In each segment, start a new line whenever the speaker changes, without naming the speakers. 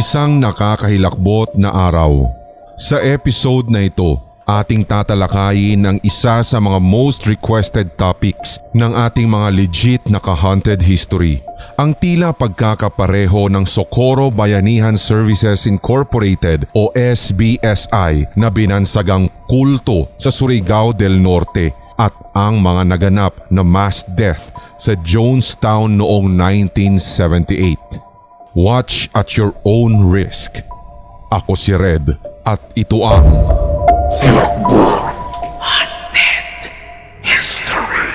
Isang nakakahilakbot na araw. Sa episode na ito, ating tatalakayin ang isa sa mga most requested topics ng ating mga legit na ka-haunted history. Ang tila pagkakapareho ng Socorro Bayanihan Services Incorporated o SBSI na binansagang kulto sa Surigao del Norte at ang mga naganap na mass death sa Jonestown noong 1978. Watch at your own risk. Ako si Red at ito ang Haunted History.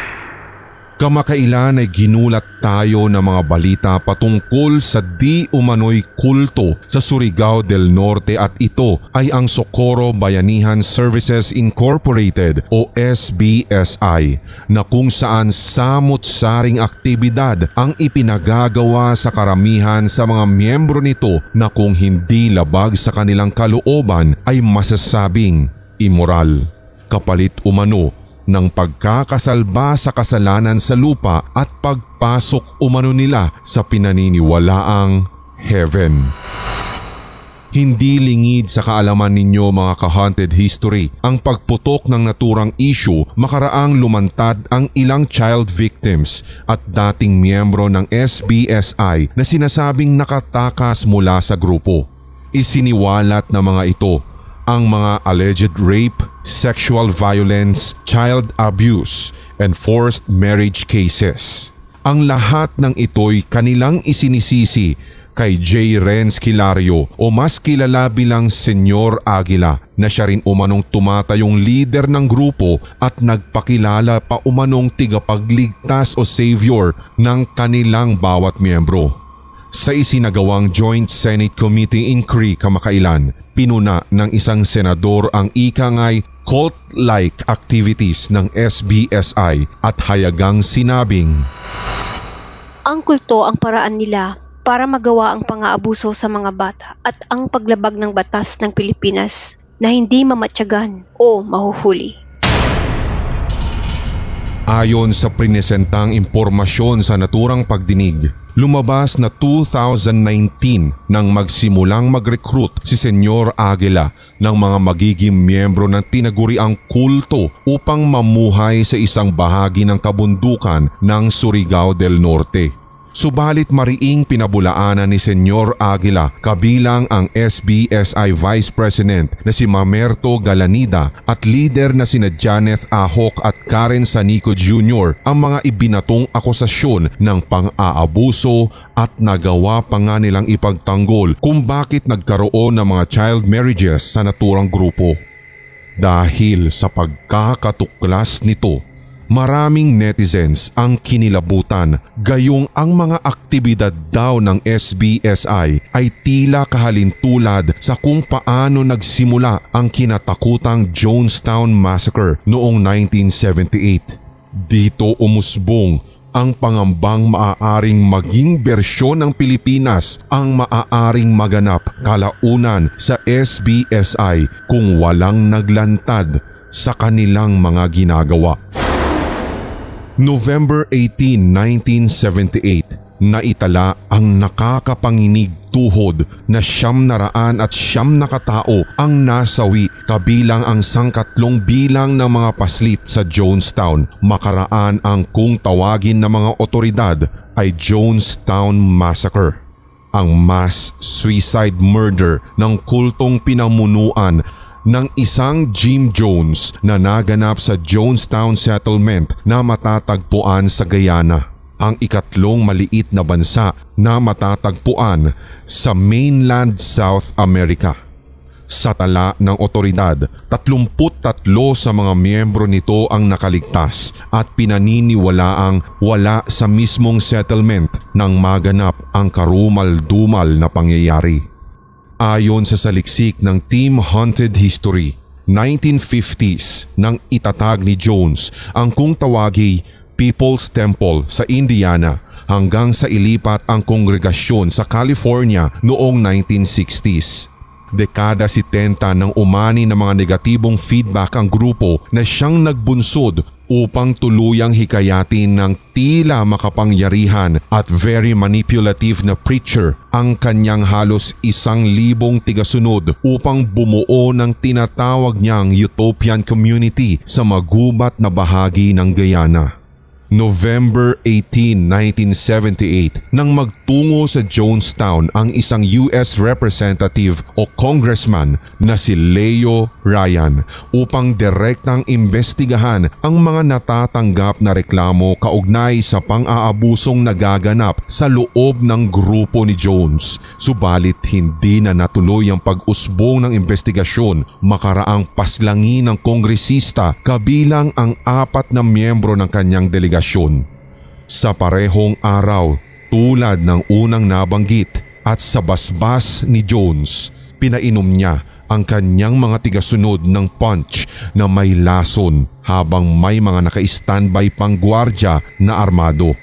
Kamakailan ay ginulat tayo ng mga balita patungkol sa di umano'y kulto sa Surigao del Norte at ito ay ang Socorro Bayanihan Services Incorporated o SBSI na kung saan samot-saring aktibidad ang ipinagagawa sa karamihan sa mga miyembro nito na kung hindi labag sa kanilang kalooban ay masasabing immoral. Kapalit umano ng pagkakasalba sa kasalanan sa lupa at pagpasok umano nila sa pinaniniwalaang heaven. Hindi lingid sa kaalaman ninyo mga ka-haunted history ang pagputok ng naturang issue makaraang lumantad ang ilang child victims at dating miyembro ng SBSI na sinasabing nakatakas mula sa grupo. Isiniwalat ng mga ito ang mga alleged rape, sexual violence, child abuse, and forced marriage cases. Ang lahat ng ito'y kanilang isinisisi kay J. Renz Kilario o mas kilala bilang Senyor Aguila na siya rin umanong tumatayong leader ng grupo at nagpakilala pa umanong tigapagligtas o savior ng kanilang bawat miyembro. Sa isinagawang Joint Senate Committee inquiry kamakailan, pinuna ng isang senador ang ikangay cult-like activities ng SBSI at hayagang sinabing,
ang kulto ang paraan nila para magawa ang pang-aabuso sa mga bata at ang paglabag ng batas ng Pilipinas na hindi mamatyagan o mahuhuli.
Ayon sa prinesentang impormasyon sa naturang pagdinig, lumabas na 2019 nang magsimulang mag-recruit si Senyor Aguila ng mga magiging miyembro ng tinaguriang kulto upang mamuhay sa isang bahagi ng kabundukan ng Surigao del Norte. Subalit mariing pinabulaanan ni Senyor Aguila kabilang ang SBSI Vice President na si Mamerto Galanida at leader na sina Janeth Ahok at Karen Sanico Jr. ang mga ibinatong akusasyon ng pang-aabuso at nagawa pa nga nilang ipagtanggol kung bakit nagkaroon ng mga child marriages sa naturang grupo. Dahil sa pagkakatuklas nito, maraming netizens ang kinilabutan gayong ang mga aktibidad daw ng SBSI ay tila kahalintulad sa kung paano nagsimula ang kinatakutang Jonestown Massacre noong 1978. Dito umusbong ang pangambang maaaring maging bersyon ng Pilipinas ang maaaring maganap kalaunan sa SBSI kung walang naglantad sa kanilang mga ginagawa. November 18, 1978, naitala ang nakakapanginig tuhod na 900 na katao ang nasawi kabilang ang sangkatlong bilang ng mga paslit sa Jonestown makaraan ang kung tawagin ng mga otoridad ay Jonestown Massacre. Ang mass suicide murder ng kultong pinamunuan ng isang Jim Jones na naganap sa Jonestown Settlement na matatagpuan sa Guyana, ang ikatlong maliit na bansa na matatagpuan sa mainland South America. Sa tala ng otoridad, 33 sa mga miyembro nito ang nakaligtas at pinaniniwalaang wala sa mismong settlement nang maganap ang karumal-dumal na pangyayari. Ayon sa saliksik ng Team Haunted History, 1950s nang itatag ni Jones ang kung tawagi People's Temple sa Indiana hanggang sa ilipat ang kongregasyon sa California noong 1960s. Dekada 70 nang umani ng mga negatibong feedback ang grupo na siyang nagbunsod upang tuluyang hikayatin ng tila makapangyarihan at very manipulative na preacher ang kanyang halos 1,000 tigasunod upang bumuo ng tinatawag niyang utopian community sa magubat na bahagi ng Guyana. November 18, 1978 nang magtungo sa Jonestown ang isang US representative o congressman na si Leo Ryan upang direktang imbestigahan ang mga natatanggap na reklamo kaugnay sa pang-aabusong nagaganap sa loob ng grupo ni Jones. Subalit hindi na natuloy ang pag-usbong ng investigasyon makaraang paslangin ng kongresista kabilang ang 4 na miyembro ng kanyang delegasyon. Sa parehong araw, tulad ng unang nabanggit at sa basbas ni Jones, pinainom niya ang kanyang mga tigasunod ng punch na may lason habang may mga naka-standby pang gwardya na armado.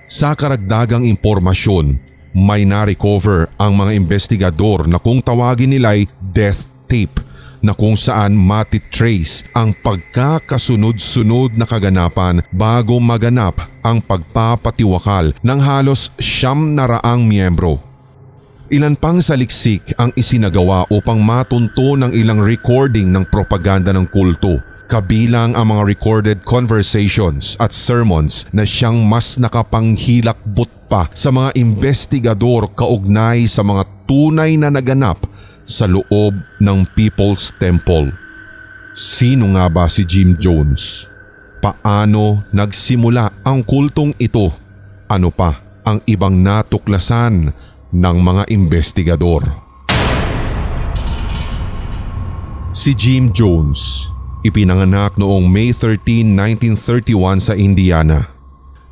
Sa karagdagang impormasyon, may na-recover ang mga investigador na kung tawagin nila'y death tape na kung saan matitrace ang pagkakasunod-sunod na kaganapan bago maganap ang pagpapatiwakal ng halos 900 miyembro. Ilan pang saliksik ang isinagawa upang matunto ng ilang recording ng propaganda ng kulto, kabilang ang mga recorded conversations at sermons na siyang mas nakapanghilakbot pa sa mga investigador kaugnay sa mga tunay na naganap sa loob ng People's Temple. Sino nga ba si Jim Jones? Paano nagsimula ang kultong ito? Ano pa ang ibang natuklasan ng mga investigador? Si Jim Jones, ipinanganak noong May 13, 1931 sa Indiana.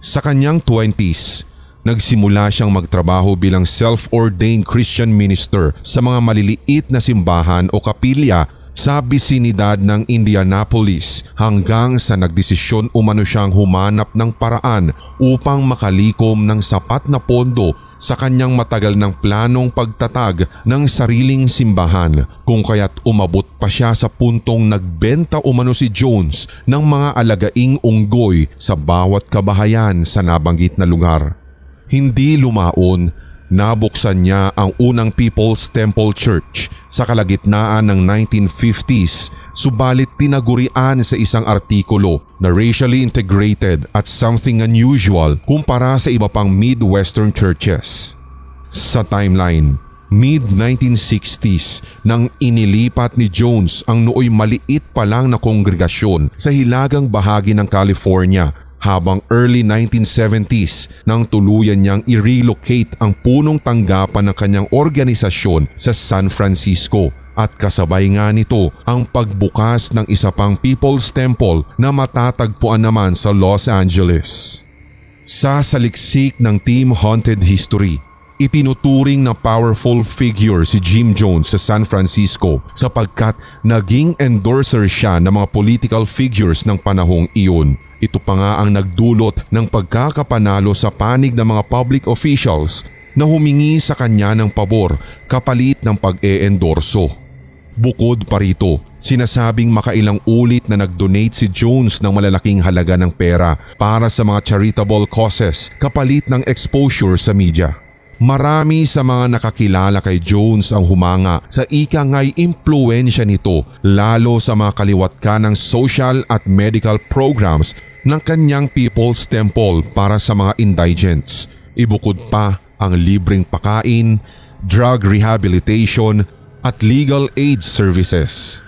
Sa kanyang 20s, nagsimula siyang magtrabaho bilang self-ordained Christian minister sa mga maliliit na simbahan o kapilya sa bisinidad ng Indianapolis hanggang sa nagdesisyon umano siyang humanap ng paraan upang makalikom ng sapat na pondo sa kanyang matagal ng planong pagtatag ng sariling simbahan, kung kaya't umabot pa siya sa puntong nagbenta umano si Jones ng mga alagaing unggoy sa bawat kabahayan sa nabanggit na lugar. Hindi lumaon, nabuksan niya ang unang People's Temple Church sa kalagitnaan ng 1950s, subalit tinagurian sa isang artikulo na racially integrated at something unusual kumpara sa iba pang Midwestern churches. Sa timeline, mid-1960s nang inilipat ni Jones ang nooy maliit pa lang na kongregasyon sa hilagang bahagi ng California, habang early 1970s nang tuluyan niyang i-relocate ang punong tanggapan ng kanyang organisasyon sa San Francisco, at kasabay nga nito ang pagbukas ng isa pang People's Temple na matatagpuan naman sa Los Angeles. Sa saliksik ng Team Haunted History, itinuturing na powerful figure si Jim Jones sa San Francisco sapagkat naging endorser siya ng mga political figures ng panahong iyon. Ito pa nga ang nagdulot ng pagkakapanalo sa panig ng mga public officials na humingi sa kanya ng pabor kapalit ng pag-e-endorso. Bukod pa rito, sinasabing makailang ulit na nag-donate si Jones ng malalaking halaga ng pera para sa mga charitable causes kapalit ng exposure sa media. Marami sa mga nakakilala kay Jones ang humanga sa ikangay impluensya nito, lalo sa mga kaliwatkanang social at medical programs ng kanyang People's Temple para sa mga indigents. Ibukod pa ang libreng pakain, drug rehabilitation at legal aid services.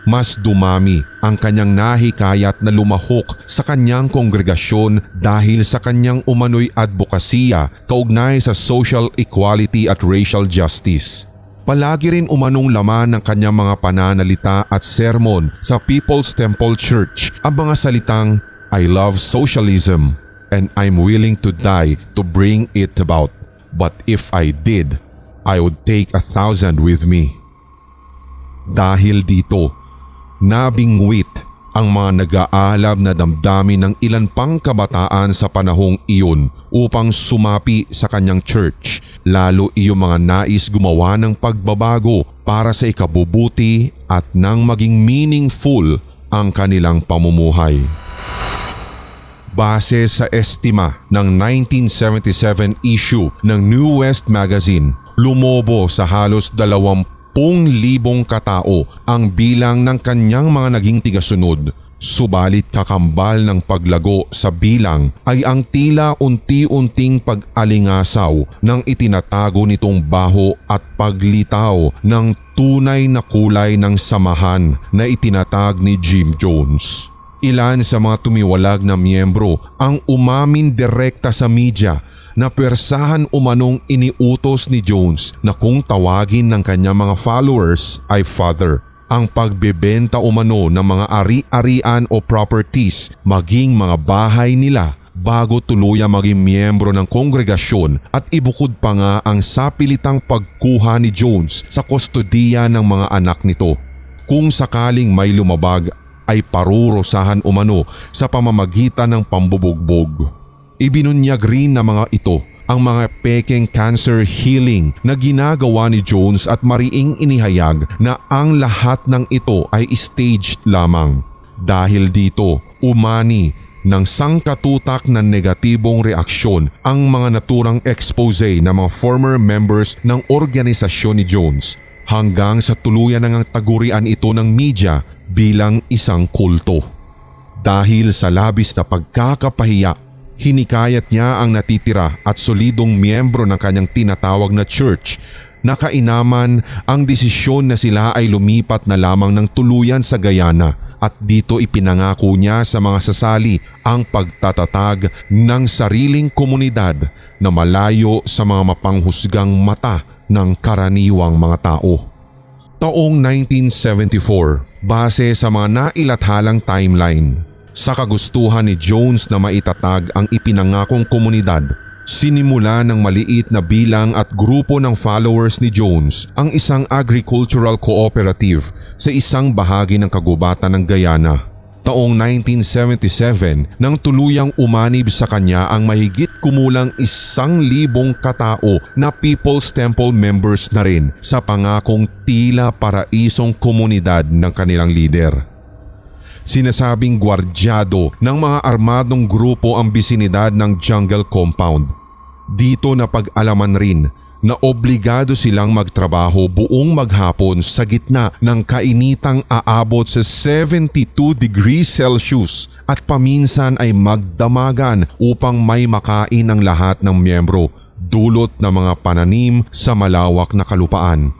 Mas dumami ang kanyang nahikayat na lumahok sa kanyang kongregasyon dahil sa kanyang umano'y advokasya kaugnay sa social equality at racial justice. Palagi rin umanong laman ng kanyang mga pananalita at sermon sa People's Temple Church ang mga salitang, "I love socialism and I'm willing to die to bring it about. But if I did, I would take 1,000 with me." Dahil dito, nabingwit ang mga nag-aalab na damdamin ng ilan pang kabataan sa panahong iyon upang sumapi sa kanyang church, lalo iyong mga nais gumawa ng pagbabago para sa ikabubuti at nang maging meaningful ang kanilang pamumuhay. Base sa estima ng 1977 issue ng New West Magazine, lumobo sa halos 20,000 katao ang bilang ng kanyang mga naging tigasunod. Subalit kakambal ng paglago sa bilang ay ang tila unti-unting pag-alingasaw ng itinatago nitong baho at paglitaw ng tunay na kulay ng samahan na itinatag ni Jim Jones. Ilan sa mga tumiwalag na miyembro ang umamin direkta sa media na pwersahan umanong iniutos ni Jones na kung tawagin ng kanyang mga followers ay Father, ang pagbebenta umano ng mga ari-arian o properties maging mga bahay nila bago tuluyang maging miyembro ng kongregasyon at ibukod pa nga ang sapilitang pagkuha ni Jones sa kustodiya ng mga anak nito. Kung sakaling may lumabag ay parurusahan umano sa pamamagitan ng pambubugbog. Ibinunyag rin ng mga ito ang mga pekeng cancer healing na ginagawa ni Jones at mariing inihayag na ang lahat ng ito ay staged lamang. Dahil dito, umani ng sangkatutak na negatibong reaksyon ang mga naturang expose ng mga former members ng organisasyon ni Jones hanggang sa tuluyan ng tagurian ito ng media bilang isang kulto. Dahil sa labis na pagkakapahiya, hinikayat niya ang natitira at solidong miyembro ng kanyang tinatawag na church na kainaman ang desisyon na sila ay lumipat na lamang ng tuluyan sa Guyana at dito ipinangako niya sa mga sasali ang pagtatatag ng sariling komunidad na malayo sa mga mapanghusgang mata ng karaniwang mga tao. Taong 1974, base sa mga nailathalang timeline, sa kagustuhan ni Jones na maitatag ang ipinangakong komunidad, sinimula ng maliit na bilang at grupo ng followers ni Jones ang isang agricultural cooperative sa isang bahagi ng kagubatan ng Guyana. Taong 1977 nang tuluyang umanib sa kanya ang mahigit kumulang 1,000 katao na People's Temple members na rin sa pangakong tila paraisong komunidad ng kanilang leader. Sinasabing gwardyado ng mga armadong grupo ang bisinidad ng jungle compound. Dito na pag-alaman rin na obligado silang magtrabaho buong maghapon sa gitna ng kainitang aabot sa 72 degrees Celsius at paminsan ay magdamagan upang may makain ang lahat ng miyembro dulot ng mga pananim sa malawak na kalupaan.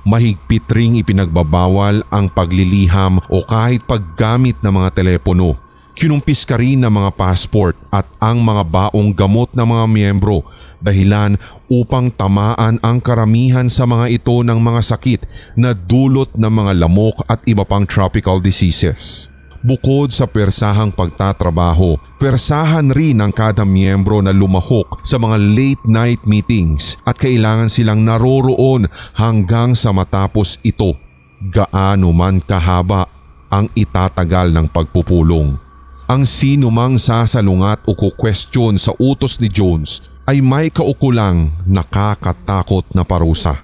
Mahigpit ring ipinagbabawal ang pagliliham o kahit paggamit ng mga telepono. Kinumpis ka rin ng mga passport at ang mga baong gamot ng mga miyembro dahilan upang tamaan ang karamihan sa mga ito ng mga sakit na dulot ng mga lamok at iba pang tropical diseases. Bukod sa persahang pagtatrabaho, persahan rin ang kada miyembro na lumahok sa mga late night meetings at kailangan silang naroroon hanggang sa matapos ito, gaano man kahaba ang itatagal ng pagpupulong. Ang sino mang sasalungat o kukwestiyon sa utos ni Jones ay may kaukulang nakakatakot na parusa.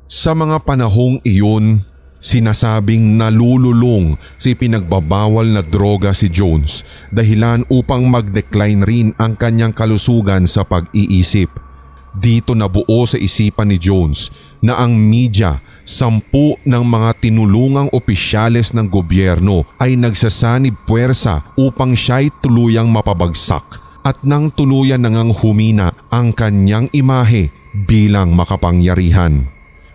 Sa mga panahong iyon, sinasabing nalululong si pinagbabawal na droga si Jones dahilan upang mag-decline rin ang kanyang kalusugan sa pag-iisip. Dito nabuo sa isipan ni Jones na ang media, 10 ng mga tinulungang opisyales ng gobyerno ay nagsasanib puwersa upang siya'y tuluyang mapabagsak at nang tuluyan nangang humina ang kanyang imahe bilang makapangyarihan.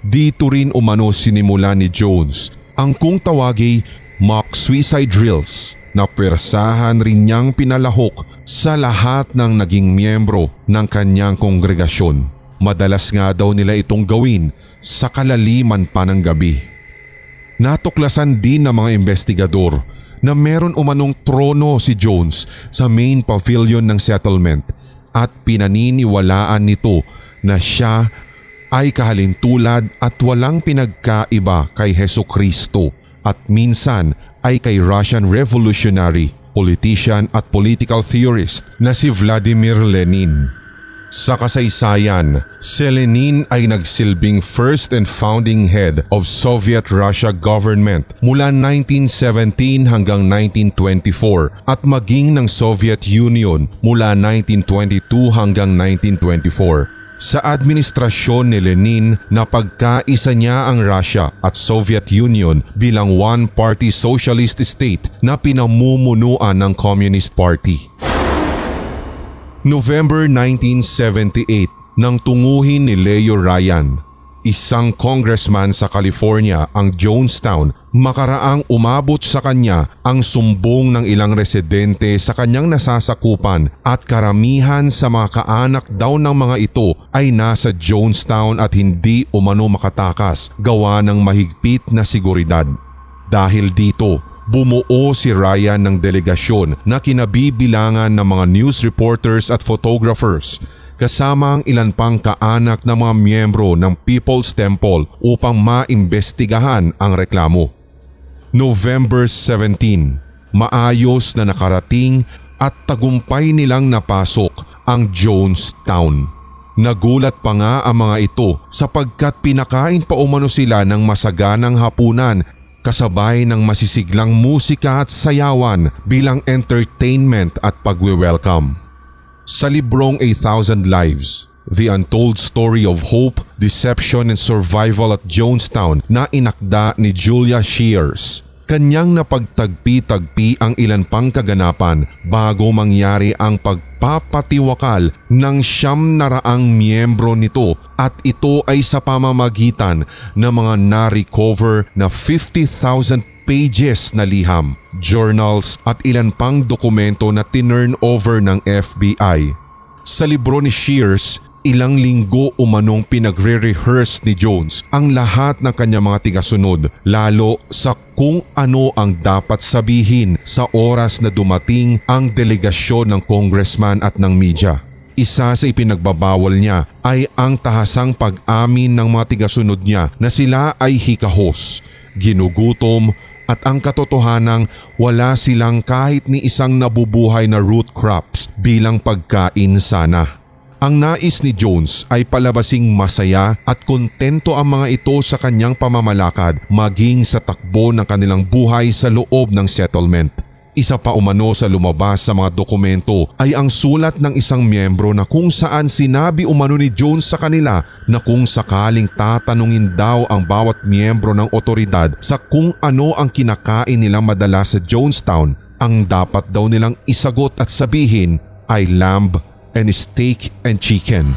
Dito rin umano sinimula ni Jones ang kung tawagi mock suicide drills na puwersahan rin niyang pinalahok sa lahat ng naging miyembro ng kanyang kongregasyon. Madalas nga daw nila itong gawin sa kalaliman pa ng gabi. Natuklasan din ng mga investigador na meron umanong trono si Jones sa main pavilion ng settlement at pinaniniwalaan nito na siya ay kahalintulad at walang pinagkaiba kay Hesukristo at minsan ay kay Russian revolutionary, politician at political theorist na si Vladimir Lenin. Sa kasaysayan, si Lenin ay nagsilbing first and founding head of Soviet Russia government mula 1917 hanggang 1924 at maging ng Soviet Union mula 1922 hanggang 1924. Sa administrasyon ni Lenin, napagkaisa niya ang Russia at Soviet Union bilang one-party socialist state na pinamumunuan ng Communist Party. November 1978 nang tunguhin ni Leo Ryan, isang congressman sa California ang Jonestown, makaraang umabot sa kanya ang sumbong ng ilang residente sa kanyang nasasakupan at karamihan sa mga kaanak daw ng mga ito ay nasa Jonestown at hindi umano makatakas gawa ng mahigpit na seguridad. Dahil dito, bumuo si Ryan ng delegasyon na kinabibilangan ng mga news reporters at photographers kasama ang ilan pang kaanak ng mga miyembro ng People's Temple upang maimbestigahan ang reklamo. November 17, maayos na nakarating at tagumpay nilang napasok ang Jonestown. Nagulat pa nga ang mga ito sapagkat pinakain pa umano sila ng masaganang hapunan kasabay ng masisiglang musika at sayawan bilang entertainment at pagwe-welcome. Sa librong A Thousand Lives, The Untold Story of Hope, Deception and Survival at Jonestown na inakda ni Julia Shears, kanyang napagtagpi-tagpi ang ilan pang kaganapan bago mangyari ang pagpapatiwakal ng 900 miyembro nito at ito ay sa pamamagitan ng mga na-recover na 50,000 pages na liham, journals at ilan pang dokumento na tinurn over ng FBI. Sa libro ni Shears, ilang linggo umanong pinagre-rehearse ni Jones ang lahat ng kanyang mga tigasunod, lalo sa kung ano ang dapat sabihin sa oras na dumating ang delegasyon ng congressman at ng media. Isa sa ipinagbabawal niya ay ang tahasang pag-amin ng mga tigasunod niya na sila ay hikahos, ginugutom at ang katotohanang wala silang kahit ni isang nabubuhay na root crops bilang pagkain sana. Ang nais ni Jones ay palabasing masaya at kontento ang mga ito sa kanyang pamamalakad maging sa takbo ng kanilang buhay sa loob ng settlement. Isa pa umano sa lumabas sa mga dokumento ay ang sulat ng isang miyembro na kung saan sinabi umano ni Jones sa kanila na kung sakaling tatanungin daw ang bawat miyembro ng otoridad sa kung ano ang kinakain nila madalas sa Jonestown, ang dapat daw nilang isagot at sabihin ay lamb and steak and chicken.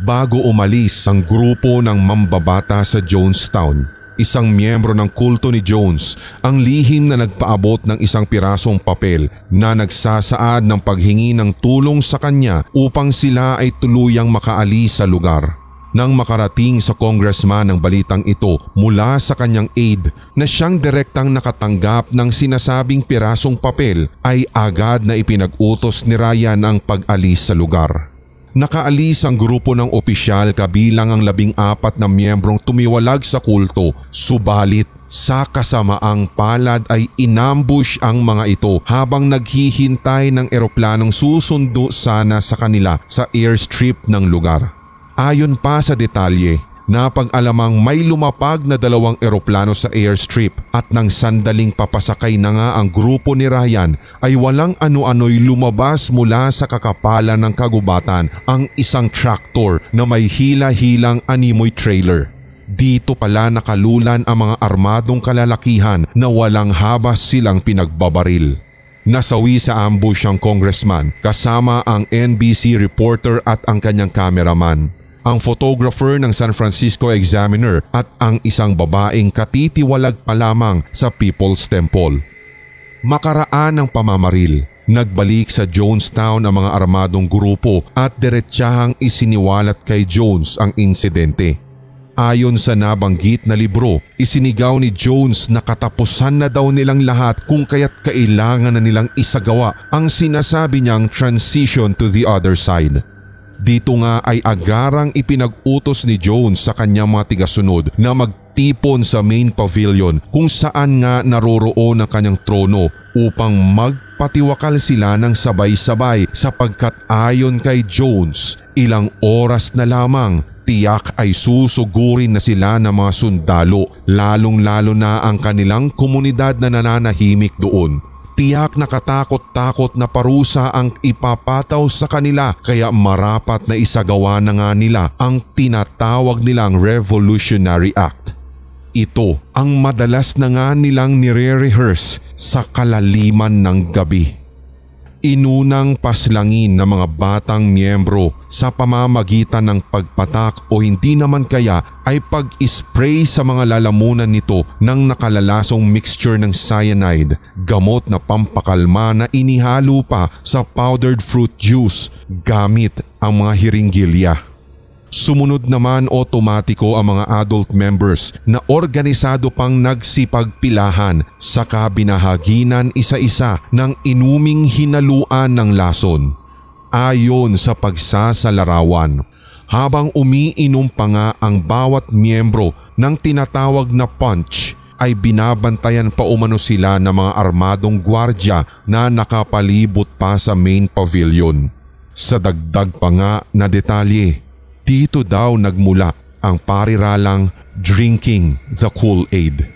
Bago umalis ang grupo ng mambabata sa Jonestown, isang miyembro ng kulto ni Jones ang lihim na nagpaabot ng isang pirasong papel na nagsasaad ng paghingi ng tulong sa kanya upang sila ay tuluyang makaalis sa lugar. Nang makarating sa congressman ang balitang ito mula sa kanyang aide na siyang direktang nakatanggap ng sinasabing pirasong papel ay agad na ipinag-utos ni Ryan ang pag-alis sa lugar. Nakaalis ang grupo ng opisyal kabilang ang 14 na miyembrong tumiwalag sa kulto, subalit sa kasamaang palad ay inambush ang mga ito habang naghihintay ng eroplanong susundo sana sa kanila sa airstrip ng lugar. Ayon pa sa detalye, napag-alamang may lumapag na 2 eroplano sa airstrip at nang sandaling papasakay na nga ang grupo ni Ryan ay walang ano-ano'y lumabas mula sa kakapalan ng kagubatan ang isang tractor na may hila-hilang animoy trailer. Dito pala nakalulan ang mga armadong kalalakihan na walang habas silang pinagbabaril. Nasawi sa ambush ang congressman kasama ang NBC reporter at ang kanyang cameraman, ang photographer ng San Francisco Examiner at ang isang babaeng katitiwalag pa lamang sa People's Temple. Makaraan ng pamamaril, nagbalik sa Jonestown ang mga armadong grupo at diretsahang isiniwalat kay Jones ang insidente. Ayon sa nabanggit na libro, isinigaw ni Jones na katapusan na daw nilang lahat kung kaya't kailangan na nilang isagawa ang sinasabi niyang transition to the other side. Dito nga ay agarang ipinag-utos ni Jones sa kanyang mga tigasunod na nagtipon sa main pavilion kung saan nga naroroon ang kanyang trono upang magpatiwakal sila ng sabay-sabay sapagkat ayon kay Jones, ilang oras na lamang tiyak ay susugurin na sila ng mga sundalo, lalong-lalo na ang kanilang komunidad na nananahimik doon. Tiyak na katakot-takot na parusa ang ipapataw sa kanila kaya marapat na isagawa na nga nila ang tinatawag nilang Revolutionary Act. Ito ang madalas na nga nilang nire-rehearse sa kalaliman ng gabi. Inunang paslangin ng mga batang miyembro sa pamamagitan ng pagpatak o hindi naman kaya ay pag-spray sa mga lalamunan nito ng nakalalasong mixture ng cyanide, gamot na pampakalma na inihalo pa sa powdered fruit juice gamit ang mga hiringgilya. Sumunod naman otomatiko ang mga adult members na organisado pang nagsipagpilahan sa kabinahaginan isa-isa ng inuming hinaluan ng lason. Ayon sa pagsasalarawan, habang umiinom pa nga ang bawat miyembro ng tinatawag na punch ay binabantayan pa umano sila ng mga armadong gwardya na nakapalibot pa sa main pavilion. Sa dagdag pa nga na detalye, dito daw nagmula ang pariralang drinking the Kool-Aid.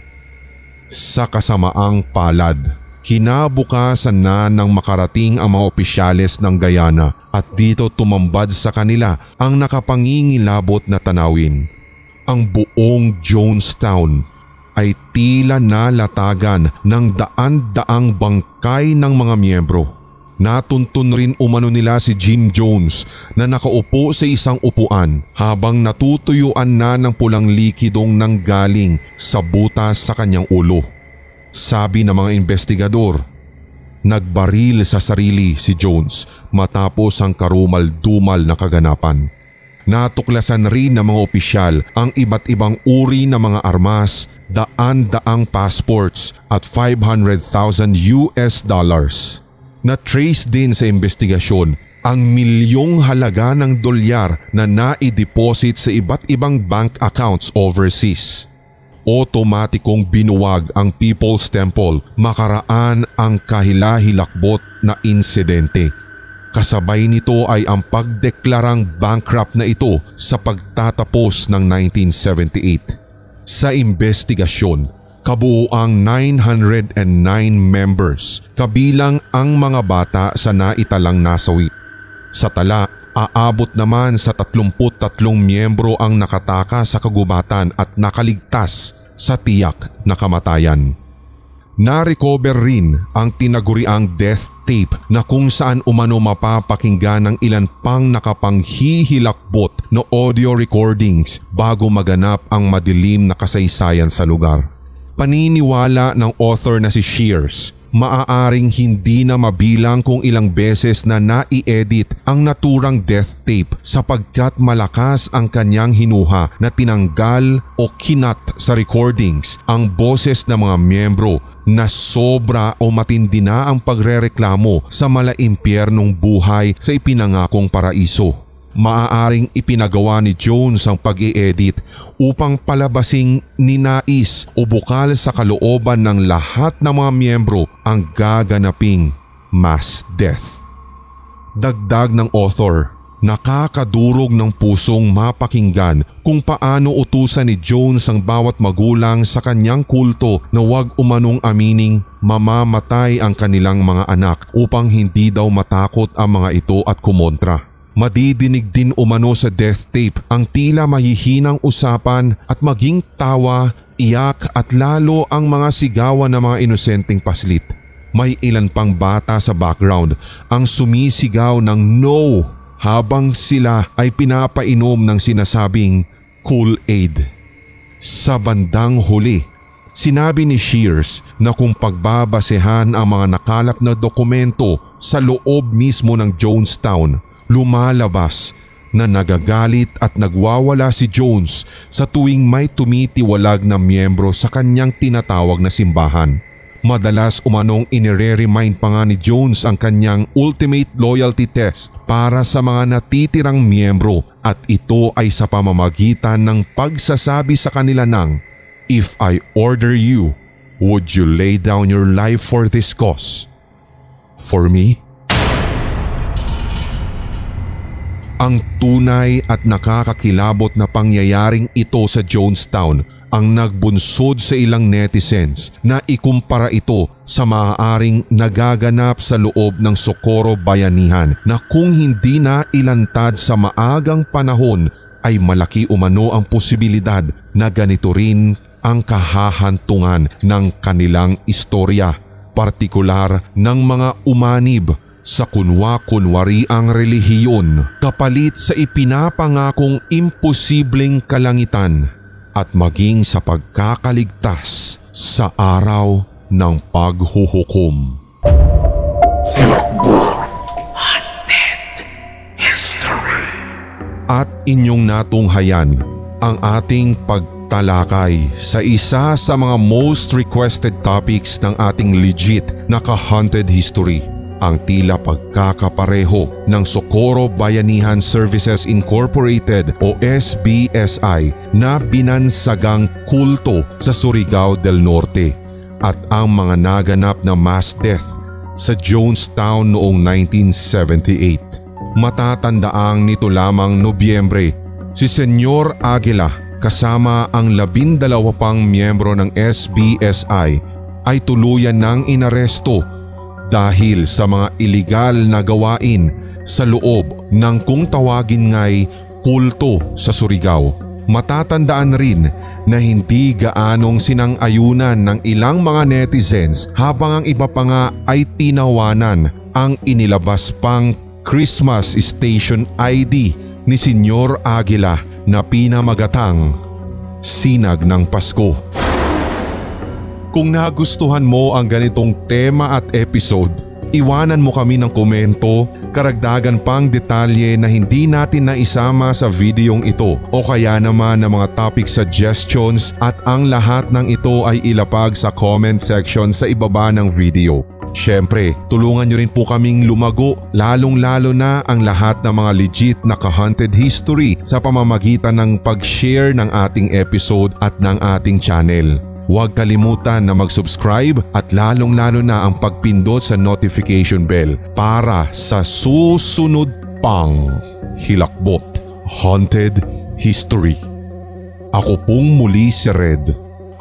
Sa kasamaang palad, kinabukasan na nang makarating ang mga opisyales ng Guyana at dito tumambad sa kanila ang nakapangingilabot na tanawin. Ang buong Jonestown ay tila nalatagan ng daan-daang bangkay ng mga miyembro. Natuntun rin umano nila si Jim Jones na nakaupo sa isang upuan habang natutuyuan na ng pulang likidong nanggaling sa butas sa kanyang ulo. Sabi ng mga investigador, nagbaril sa sarili si Jones matapos ang karumal-dumal na kaganapan. Natuklasan rin ng mga opisyal ang iba't ibang uri ng mga armas, daan-daang passports at $500,000. Na-trace din sa investigasyon ang milyong halaga ng dolyar na naideposit sa iba't ibang bank accounts overseas. Otomatikong binuwag ang People's Temple makaraan ang kahila-hilakbot na insidente. Kasabay nito ay ang pagdeklarang bankrupt na ito sa pagtatapos ng 1978. Sa investigasyon, kabuuang 909 members kabilang ang mga bata sa naitalang nasawi. Sa tala, aabot naman sa 33 miyembro ang nakataka sa kagubatan at nakaligtas sa tiyak na kamatayan. Na-recover rin ang tinaguriang death tape na kung saan umano mapapakinggan ng ilan pang nakapanghihilakbot na audio recordings bago maganap ang madilim na kasaysayan sa lugar. Paniniwala ng author na si Shears, maaaring hindi na mabilang kung ilang beses na nai-edit ang naturang death tape sapagkat malakas ang kanyang hinuha na tinanggal o kinat sa recordings ang boses ng mga miyembro na sobra o matindi na ang pagrereklamo sa malaimpyernong buhay sa ipinangakong paraiso. Maaaring ipinagawa ni Jones ang pag-i-edit upang palabasing ninais o bukal sa kalooban ng lahat ng mga miyembro ang gaganaping mass death. Dagdag ng author, nakakadurog ng pusong mapakinggan kung paano utusan ni Jones ang bawat magulang sa kanyang kulto na huwag umanong amining mamamatay ang kanilang mga anak upang hindi daw matakot ang mga ito at kumontra. Madidinig din umano sa death tape ang tila mahihinang usapan at maging tawa, iyak at lalo ang mga sigawan ng mga inosenteng paslit. May ilan pang bata sa background ang sumisigaw ng no habang sila ay pinapainom ng sinasabing Kool-Aid. Sa bandang huli, sinabi ni Shears na kung pagbabasehan ang mga nakalap na dokumento sa loob mismo ng Jonestown, lumalabas na nagagalit at nagwawala si Jones sa tuwing may tumitiwalag na miyembro sa kanyang tinatawag na simbahan. Madalas umanong inire-remind pa nga ni Jones ang kanyang ultimate loyalty test para sa mga natitirang miyembro at ito ay sa pamamagitan ng pagsasabi sa kanila ng If I order you, would you lay down your life for this cause? For me? Ang tunay at nakakakilabot na pangyayaring ito sa Jonestown ang nagbunsod sa ilang netizens na ikumpara ito sa maaaring nagaganap sa loob ng Socorro Bayanihan na kung hindi na ilantad sa maagang panahon ay malaki umano ang posibilidad na ganito rin ang kahahantungan ng kanilang istorya, partikular ng mga umanib sa kunwa-kunwariang relihiyon kapalit sa ipinapangakong imposibleng kalangitan at maging sa pagkakaligtas sa araw ng paghuhukom. Haunted History. At inyong natunghayan ang ating pagtalakay sa isa sa mga most requested topics ng ating legit na ka-haunted history. Ang tila pagkakapareho ng Socorro Bayanihan Services Incorporated o SBSI na binansagang kulto sa Surigao del Norte at ang mga naganap na mass death sa Jonestown noong 1978. Matatandaang nito lamang Nobyembre, si Senyor Aguila kasama ang 12 pang miyembro ng SBSI ay tuluyan ng inaresto dahil sa mga iligal na gawain sa loob ng kung tawagin nga'y kulto sa Surigao. Matatandaan rin na hindi gaanong sinang-ayunan ng ilang mga netizens habang ang iba pa nga ay tinawanan ang inilabas pang Christmas Station ID ni Senyor Aguila na pinamagatang Sinag ng Pasko. Kung nagustuhan mo ang ganitong tema at episode, iwanan mo kami ng komento, karagdagan pang detalye na hindi natin naisama sa videong ito o kaya naman ng mga topic suggestions at ang lahat ng ito ay ilapag sa comment section sa ibaba ng video. Syempre, tulungan nyo rin po kaming lumago lalong-lalo na ang lahat ng mga legit na ka-haunted history sa pamamagitan ng pag-share ng ating episode at ng ating channel. Huwag kalimutan na mag-subscribe at lalong-lalo na ang pagpindot sa notification bell para sa susunod pang Hilakbot Haunted History. Ako pong muli si Red,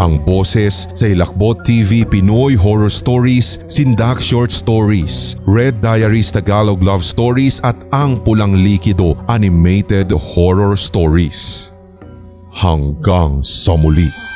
ang boses sa Hilakbot TV Pinoy Horror Stories, Sindak Short Stories, Red Diaries Tagalog Love Stories at ang Pulang Likido Animated Horror Stories. Hanggang sa muli.